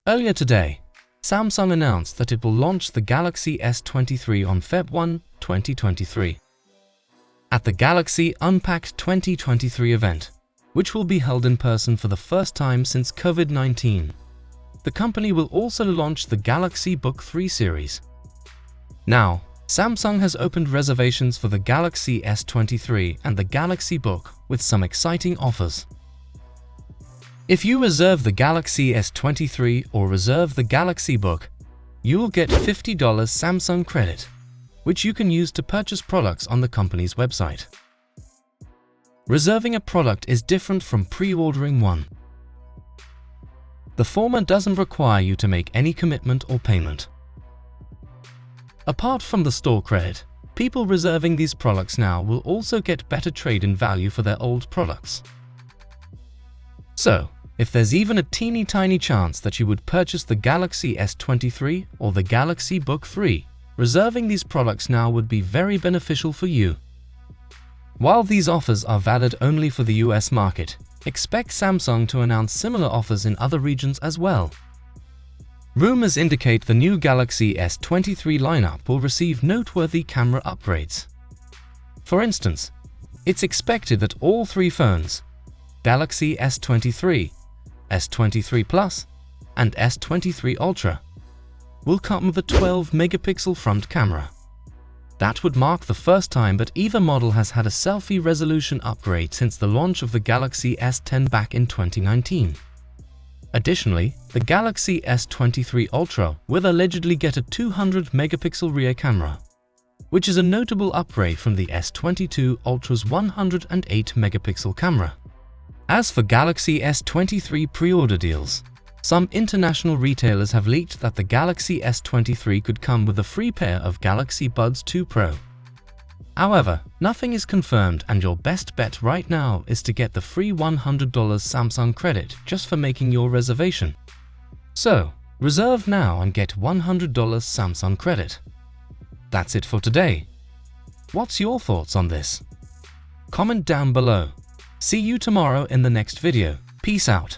Earlier today, Samsung announced that it will launch the Galaxy S23 on Feb 1, 2023. At the Galaxy Unpacked 2023 event, which will be held in person for the first time since COVID-19, the company will also launch the Galaxy Book 3 series. Now, Samsung has opened reservations for the Galaxy S23 and the Galaxy Book with some exciting offers. If you reserve the Galaxy S23 or reserve the Galaxy Book, you will get $50 Samsung credit, which you can use to purchase products on the company's website. Reserving a product is different from pre-ordering one. The former doesn't require you to make any commitment or payment. Apart from the store credit, people reserving these products now will also get better trade-in value for their old products. So, if there's even a teeny tiny chance that you would purchase the Galaxy S23 or the Galaxy Book 3, reserving these products now would be very beneficial for you. While these offers are valid only for the US market, expect Samsung to announce similar offers in other regions as well. Rumors indicate the new Galaxy S23 lineup will receive noteworthy camera upgrades. For instance, it's expected that all three phones, Galaxy S23, S23 Plus, and S23 Ultra, will come with a 12-megapixel front camera. That would mark the first time that either model has had a selfie resolution upgrade since the launch of the Galaxy S10 back in 2019. Additionally, the Galaxy S23 Ultra will allegedly get a 200-megapixel rear camera, which is a notable upgrade from the S22 Ultra's 108-megapixel camera. As for Galaxy S23 pre-order deals, some international retailers have leaked that the Galaxy S23 could come with a free pair of Galaxy Buds 2 Pro. However, nothing is confirmed, and your best bet right now is to get the free $100 Samsung credit just for making your reservation. So, reserve now and get $100 Samsung credit. That's it for today. What's your thoughts on this? Comment down below. See you tomorrow in the next video. Peace out.